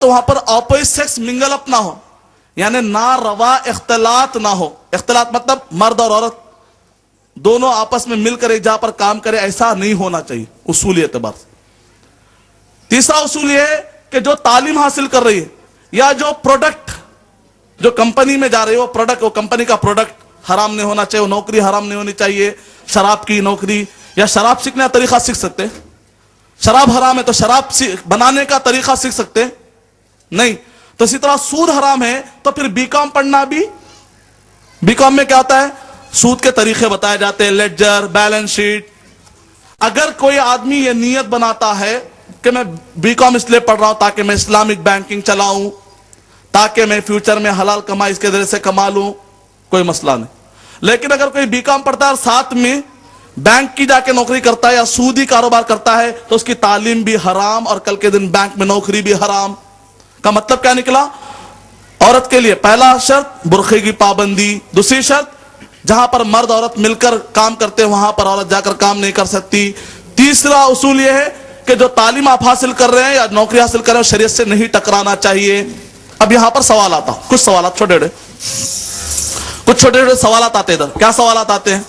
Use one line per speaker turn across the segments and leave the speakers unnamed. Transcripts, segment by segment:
تو وہاں پر opposite sex منگل اپ نہ ہو، یعنی ناروا اختلاط نہ ہو. اختلاط مطلب مرد اور عورت دونوں آپس میں مل کر ایک جگہ پر کام کرے، ایسا نہیں ہونا چاہیے اصولی اعتبار سے. تیسرا اصول یہ ہے کہ جو تعلیم حاصل کر رہی ہے یا جو پروڈکٹ جو کمپنی میں جا رہی ہے وہ پروڈکٹ، وہ کمپنی کا پروڈکٹ حرام نہیں ہونا چاہیے، وہ نوکری حرام نہیں ہونی چاہیے. شراب کی نوکری یا شراب سیکھنے کا طریقہ سیکھ سکتے، شراب حرام ہے تو شراب بنانے کا طریقہ سیکھ سکتے نہیں. تو اسی طرح سود حرام ہے تو پھر بی کام پڑھنا بھی، بی کام میں کیا ہوتا ہے؟ سود کے طریقے بتائے جاتے ہیں، لیڈجر، بیلنس شیٹ. اگر کوئی آدمی یہ نیت بناتا ہے کہ میں بی کام اس لیے پڑھ رہا ہوں تاکہ میں اسلامک بینکنگ چلاؤں، تاکہ میں فیوچر میں حلال کمائی اس کے ذریعے سے کما لوں، کوئی مسئلہ نہیں. لیکن اگر کوئی بی کام پڑھتا ہے اور ساتھ میں بینک کی جا کے نوکری کرتا ہے یا سودی کاروبار کرتا ہے تو اس کی تعلیم بھی حرام اور کل کے دن بینک میں نوکری بھی حرام. کا مطلب کیا نکلا؟ عورت کے لیے پہلا شرط برقعے کی پابندی، دوسری شرط جہاں پر مرد عورت مل کر کام کرتے ہیں وہاں پر عورت جا کر کام نہیں کر سکتی. تیسرا اصول یہ ہے کہ جو تعلیم آپ حاصل کر رہے ہیں یا نوکری حاصل کر رہے ہیں شریعت سے نہیں ٹکرانا چاہیے. اب یہاں پر سوال آتا، کچھ سوالات کچھ چھوٹے چھوٹے سوالات آتے. ادھر کیا سوالات آتے ہیں؟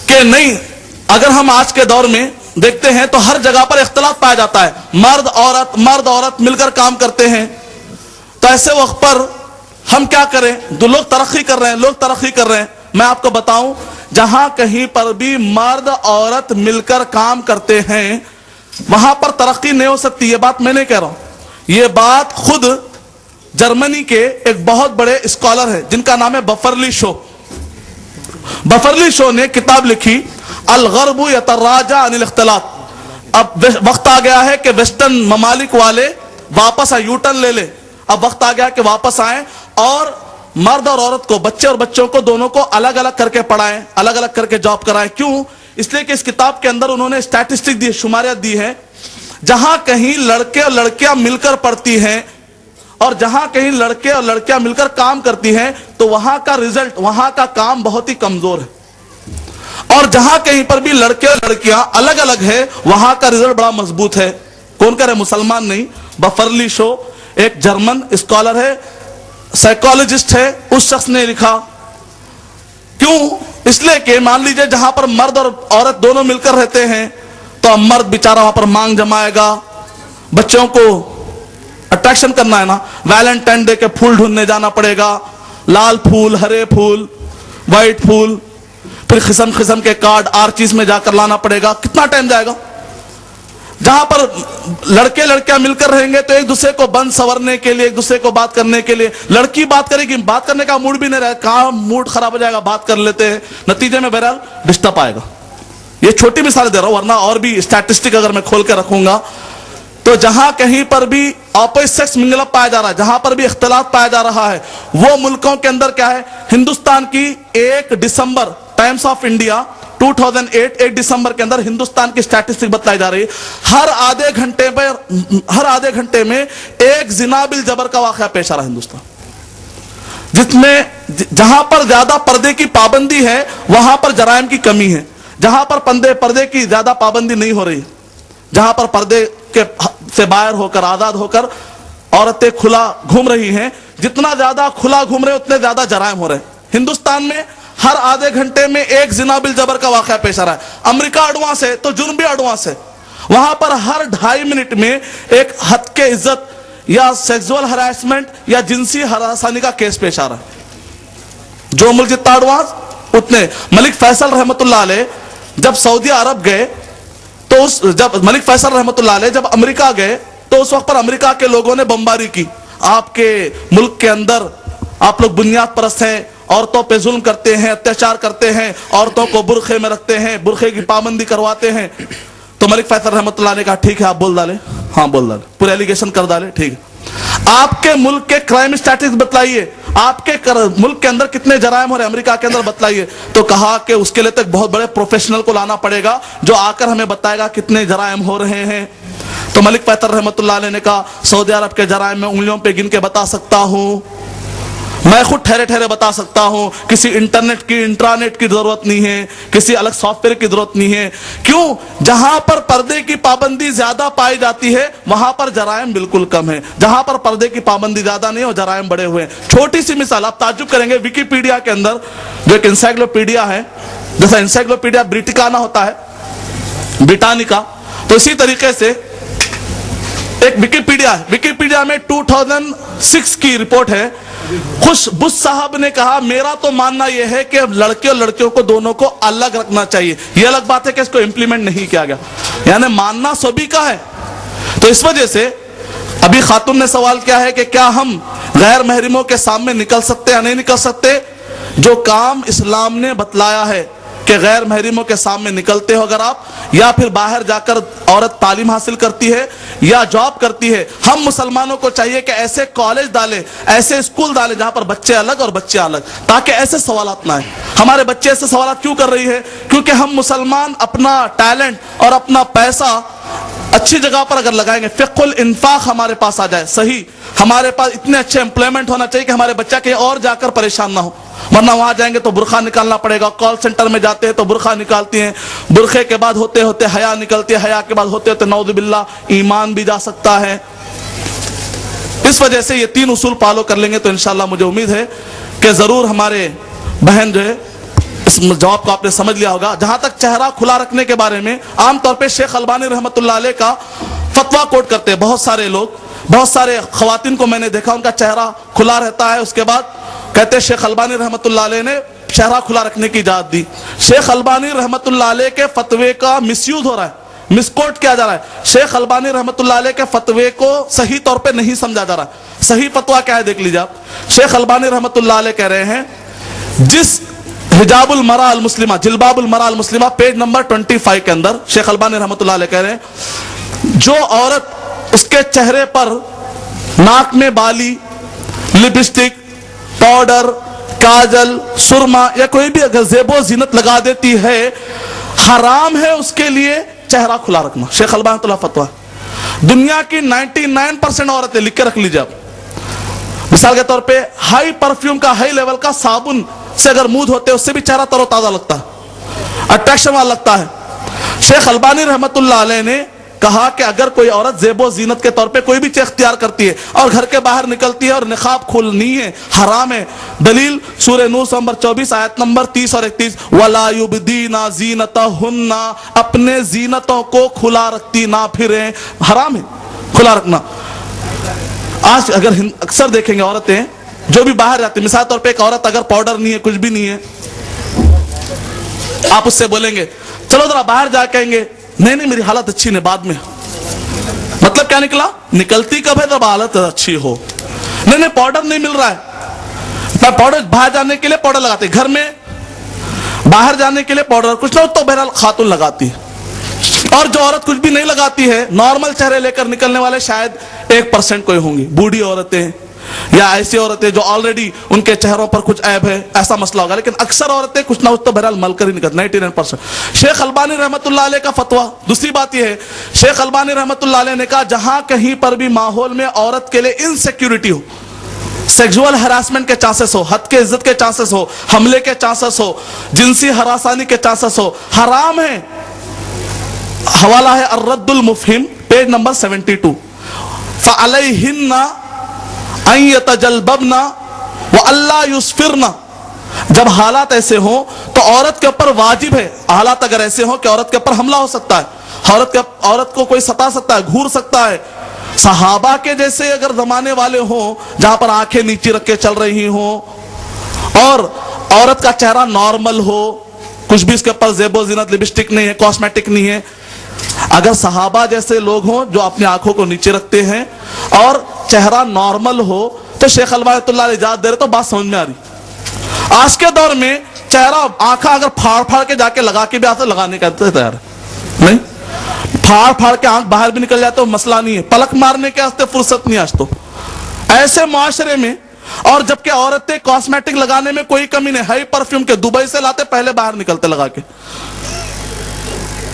کہ نہیں، اگر ہم آج کے دور میں دیکھتے ہیں تو ہر جگہ پر اختلاف پایا جاتا ہے، مرد عورت مل کر کام کرتے ہیں، تو ایسے وقت پر ہم کیا کریں؟ لوگ ترقی کر رہے ہیں. میں آپ کو بتاؤں، جہاں کہیں پر بھی مرد عورت مل کر کام کرتے ہیں وہاں پر ترقی نہیں ہو سکتی. یہ بات میں نہیں کہہ رہا ہوں، یہ بات خود جرمنی کے ایک بہت بڑے اسکالر ہیں جن کا نام ہے بفرلی شو. بفرلی شو نے کتاب لکھی الغرب یتراجع عن الاختلاط. اب وقت آ گیا ہے کہ ویسٹرن ممالک والے واپس آئے، یو ٹرن لے لے. اب وقت آ گیا کہ واپس آئیں اور مرد اور عورت کو، بچے اور بچوں کو دونوں کو الگ الگ کر کے پڑھائیں، الگ الگ کر کے جاب کرائیں. کیوں؟ اس لیے کہ اس کتاب کے اندر انہوں نے اسٹیٹسٹک دی، شماریات دی ہے. جہاں کہیں لڑکے اور لڑکیاں مل کر پڑھتی ہیں اور جہاں کہیں لڑکے اور لڑکیاں مل کر کام کرتی ہیں تو وہاں کا رزلٹ، وہاں کا کام بہت ہی کمزور ہے. اور جہاں کہیں پر بھی لڑکے اور لڑکیاں الگ الگ ہے وہاں کا رزلٹ بڑا مضبوط ہے. کون کرے؟ مسلمان نہیں، بفرلی شو ایک جرمن اسکالر ہے، سائیکالوجسٹ ہے، اس شخص نے لکھا. کیوں؟ اس لیے کہ مان لیجئے جہاں پر مرد اور عورت دونوں مل کر رہتے ہیں تو اب مرد بیچارہ وہاں پر مانگ جمائے گا، بچوں کو اٹریکشن کرنا ہے نا، ویلنٹائن ڈے کے پھول ڈھونڈنے جانا پڑے گا، لال پھول، ہرے پھول، وائٹ پھول، پھر قسم قسم کے کارڈ آرچیز میں جا کر لانا پڑے گا. کتنا ٹائم جائے گا؟ جہاں پر لڑکے لڑکیاں مل کر رہیں گے تو ایک دوسرے کو بند سنورنے کے لیے، ایک دوسرے کو بات کرنے کے لیے، لڑکی بات کرے گی، بات کرنے کا موڈ بھی نہیں رہے، کہاں موڈ خراب ہو جائے گا، بات کر لیتے ہیں، نتیجے میں بہرحال ڈسٹرب آئے گا. یہ چھوٹی مثال دے رہا ہوں، ورنہ اور بھی اسٹیٹسٹک اگر میں کھول کے رکھوں گا تو جہاں کہیں پر بھی اپوزٹ سیکس منگل اپ پایا جا رہا ہے، جہاں پر بھی اختلاط پایا جا رہا ہے، وہ ملکوں کے اندر کیا ہے؟ ہندوستان کی 1 دسمبر ٹائمز آف انڈیا 2008 1 دسمبر کے اندر ہندوستان کی اسٹیٹسٹک بتلائی جا رہی ہے. ہر آدھے گھنٹے میں ایک زنا بالجبر کا واقعہ پیش آ رہا ہے ہندوستان. جہاں پر زیادہ پردے کی پابندی ہے وہاں پر جرائم کی کمی ہے. جہاں پر پردے کی زیادہ پابندی نہیں ہو رہی، جہاں پر پردے کے سے باہر ہو کر، آزاد ہو کر عورتیں کھلا گھوم رہی ہیں، جتنا زیادہ کھلا گھوم رہے اتنے زیادہ جرائم ہو رہے ہیں. ہندوستان میں ہر آدھے گھنٹے میں ایک زنا بالجبر کا واقعہ پیش آ رہا ہے. امریکہ ایڈوانس ہے تو جنوبی ایڈوانس ہے، وہاں پر ہر 2.5 منٹ میں ایک حد کے عزت یا سیکسول ہراسمنٹ یا جنسی ہراسانی کا کیس پیش آ رہا ہے. جو ملک جتنا ایڈوانس اتنے. ملک فیصل رحمت اللہ علیہ جب سعودی عرب گئے تو جب امریکہ گئے تو اس وقت پر امریکہ کے لوگوں نے بمباری کی. آپ کے ملک کے اندر آپ لوگ بنیاد پرست ہیں، عورتوں پہ ظلم کرتے ہیں، اتیاچار کرتے ہیں، عورتوں کو برقعے میں رکھتے ہیں، برقعے کی پابندی کرواتے ہیں. تو ملک فیصل رحمت اللہ نے کہا ٹھیک ہے آپ بول ڈالے، ہاں بول ڈالے، پورے ایلیگیشن کر ڈالے، ٹھیک ہے. آپ کے ملک کے کرائم اسٹیٹسٹکس بتلائیے، آپ کے ملک کے اندر کتنے جرائم ہو رہے ہیں امریکہ کے اندر بتلائیے. تو کہا کہ اس کے لیے تو ایک بہت بڑے پروفیشنل کو لانا پڑے گا جو آ کر ہمیں بتائے گا کتنے جرائم ہو رہے ہیں. تو ملک فیصل رحمت اللہ علیہ نے کہا سعودی عرب کے جرائم میں انگلیوں پہ گن کے بتا سکتا ہوں. میں خود ٹھہرے ٹھہرے بتا سکتا ہوں، کسی انٹرانیٹ کی ضرورت نہیں ہے، کسی الگ سافٹ ویئر کی ضرورت نہیں ہے. کیوں؟ جہاں پر پردے کی پابندی زیادہ پائی جاتی ہے وہاں پر جرائم بالکل کم ہے. جہاں پر پردے کی پابندی زیادہ نہیں ہے اور جرائم بڑے ہوئے ہیں. چھوٹی سی مثال آپ تعجب کریں گے، ویکیپیڈیا کے اندر جو ایک انسائکلوپیڈیا ہے، جیسا انسائکلوپیڈیا بریٹیکانا ہوتا ہے، برٹانیکا، تو اسی طریقے سے ایک ویکیپیڈیا ہے. ویکیپیڈیا میں 2006 کی رپورٹ ہے. خوش بش صاحب نے کہا میرا تو ماننا یہ ہے کہ لڑکے اور لڑکیوں کو دونوں کو الگ رکھنا چاہیے. یہ الگ بات ہے کہ اس کو امپلیمنٹ نہیں کیا گیا، یعنی ماننا سبھی کا ہے. تو اس وجہ سے ابھی خاتون نے سوال کیا ہے کہ کیا ہم غیر محرموں کے سامنے نکل سکتے یا نہیں نکل سکتے. جو کام اسلام نے بتلایا ہے کہ غیر محرموں کے سامنے نکلتے ہو اگر آپ، یا پھر باہر جا کر عورت تعلیم حاصل کرتی ہے یا جاب کرتی ہے، ہم مسلمانوں کو چاہیے کہ ایسے کالج ڈالیں، ایسے اسکول ڈالیں جہاں پر بچے الگ اور بچے الگ، تاکہ ایسے سوالات نہ آئیں. ہمارے بچے ایسے سوالات کیوں کر رہی ہے؟ کیونکہ ہم مسلمان اپنا ٹیلنٹ اور اپنا پیسہ اچھی جگہ پر اگر لگائیں گے، فقہ الانفاق ہمارے پاس آ جائے صحیح، ہمارے پاس اتنے اچھے امپلائمنٹ ہونا چاہیے کہ ہمارے بچہ کہیں اور جا کر پریشان نہ ہو. ورنہ وہاں جائیں گے تو برقع نکالنا پڑے گا. کال سینٹر میں جاتے ہیں تو برقع نکالتی ہیں، برقعے کے بعد ہوتے ہوتے حیا نکلتی ہے، حیا کے بعد ہوتے ہوتے نعوذ باللہ ایمان بھی جا سکتا ہے. اس وجہ سے یہ 3 اصول فالو کر لیں گے تو انشاءاللہ مجھے امید ہے کہ ضرور ہمارے بہن جو ہے اس جواب کو آپ نے سمجھ لیا ہوگا. جہاں تک چہرہ کھلا رکھنے کے بارے میں عام طور پہ شیخ البانی رحمۃ اللہ علیہ کا فتویٰ کوٹ کرتے ہیں بہت سارے لوگ. بہت سارے خواتین کو میں نے دیکھا ان کا چہرہ کھلا رہتا ہے، اس کے بعد کہتے ہیں شیخ البانی رحمۃ اللہ علیہ نے چہرہ کھلا رکھنے کی اجازت دی. شیخ البانی رحمۃ اللہ علیہ کے فتوے کا مس یوز ہو رہا ہے، مس کوٹ کیا جا رہا ہے. شیخ البانی رحمۃ اللہ علیہ کے فتوے کو صحیح طور پہ نہیں سمجھا جا رہا. صحیح فتویٰ کیا ہے دیکھ لیجیے آپ. شیخ البانی رحمۃ اللہ علیہ کہہ رہے ہیں جس حجاب المرأة المسلمہ، جلباب المرأة المسلمہ، پیج نمبر 25 کے اندر شیخ البانی رحمۃ اللہ علیہ کہہ رہے ہیں جو عورت اس کے چہرے پر ناک میں بالی، لپسٹک، پاؤڈر، کاجل، سرما یا کوئی بھی اگر زیب و زینت لگا دیتی ہے، حرام ہے اس کے لیے چہرہ کھلا رکھنا. شیخ البانی رحمۃ اللہ فتویٰ. دنیا کی 99% عورتیں لکھ کے رکھ لیجیے آپ. مثال کے طور پہ ہائی پرفیوم کا، ہائی لیول کا صابن سے اگر منہ دھوتے اس سے بھی چہرہ تر و تازہ لگتا ہے، اٹریکشن والا لگتا ہے. شیخ البانی رحمۃ اللہ علیہ نے کہا کہ اگر کوئی عورت زیب و زینت کے طور پہ کوئی بھی چیز اختیار کرتی ہے اور گھر کے باہر نکلتی ہے اور نقاب کھولنی ہے، حرام ہے. دلیل سورہ نور نمبر 24 آیت نمبر 30 اور 31، وَلَا يُبْدِينَ زِينَتَهُنَّ، اپنے زینتوں کو کھلا رکھتی نہ پھریں، حرام ہے کھلا رکھنا. آج اگر اکثر دیکھیں گے عورتیں جو بھی باہر جاتی، مثال طور پہ ایک عورت اگر پاؤڈر نہیں ہے، کچھ بھی نہیں ہے، آپ اس سے بولیں گے چلو ذرا باہر جا کہیں گے نہیں میری حالت اچھی نہیں، بعد میں. مطلب کیا نکلا؟ نکلتی کب ہے جب حالت اچھی ہو. نہیں پاؤڈر نہیں مل رہا ہے، پاؤڈر باہر جانے کے لیے پاؤڈر لگاتے، گھر میں باہر جانے کے لیے پاؤڈر کچھ نہ تو بہرحال خاتون لگاتی ہے. اور جو عورت کچھ بھی نہیں لگاتی ہے، نارمل چہرے لے کر نکلنے والے شاید 1% کوئی ہوں گی. بوڑھی عورتیں یا ایسی عورتیں جو آلریڈی ان کے چہروں پر کچھ عیب ہے، ایسا مسئلہ ہوگا. لیکن اکثر عورتیں کچھ نہ کچھ تو بہرحال مل کر ہی نکلتی، 99%. شیخ البانی رحمۃ اللہ علیہ کا فتویٰ. دوسری بات یہ ہے شیخ البانی رحمۃ اللہ علیہ نے کہا جہاں کہیں پر بھی ماحول میں عورت کے لیے انسیکیورٹی ہو، سیکسول ہراسمنٹ کے چانسز ہو، حد کے عزت کے چانسز ہو، حملے کے چانسز ہو، جنسی ہراسانی کے چانسز ہو، حرام ہے. حوالہ ہے الرد المفہم، پیج نمبر 72. فعلیہن ان یتجلببن والا یسفرن. جب حالات ایسے ہوں تو عورت کے اوپر واجب ہے، حالات اگر ایسے ہوں کہ عورت کے اوپر حملہ ہو سکتا ہے، عورت کو کوئی ستا سکتا ہے، گھور سکتا ہے. صحابہ کے جیسے اگر زمانے والے ہوں جہاں پر آنکھیں نیچے رکھ کے چل رہی ہوں اور عورت کا چہرہ نارمل ہو، کچھ بھی اس کے اوپر زیب و زینت، لپسٹک نہیں ہے، کاسمیٹک نہیں ہے، اگر صحابہ جیسے لوگ ہوں جو اپنی آنکھوں کو نیچے رکھتے ہیں اور چہرہ نارمل ہو تو شیخ البانی اللہ علیہ اجازت دے رہے تو بات سمجھ میں آ رہی. آج کے دور میں چہرہ آنکھیں اگر پھاڑ پھاڑ کے جا کے لگا کے بھی آتے لگانے کا تیار نہیں، پھاڑ پھاڑ کے آنکھ باہر بھی نکل جائے تو مسئلہ نہیں ہے، پلک مارنے کے واسطے فرصت نہیں آج تو ایسے معاشرے میں. اور جبکہ عورتیں کاسمیٹک لگانے میں کوئی کمی نہیں، ہائی پرفیوم کے دبئی سے لاتے، پہلے باہر نکلتے لگا کے.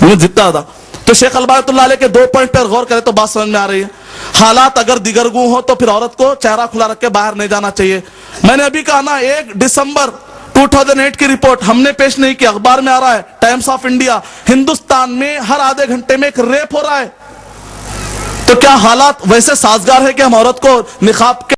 جتنا تھا. تو شیخ البانی رحمۃ اللہ علیہ کے 2 پوائنٹ پر غور کرے تو بات سمجھ میں آ رہی ہے. حالات اگر دیگرگوں ہو تو پھر عورت کو چہرہ کھلا رکھ کے باہر نہیں جانا چاہیے. میں نے ابھی کہا نا 1 دسمبر 2008 کی رپورٹ ہم نے پیش نہیں کی, اخبار میں آ رہا ہے, ٹائمز آف انڈیا, ہندوستان میں ہر آدھے گھنٹے میں ایک ریپ ہو رہا ہے. تو کیا حالات ویسے سازگار ہے کہ ہم عورت کو نقاب کے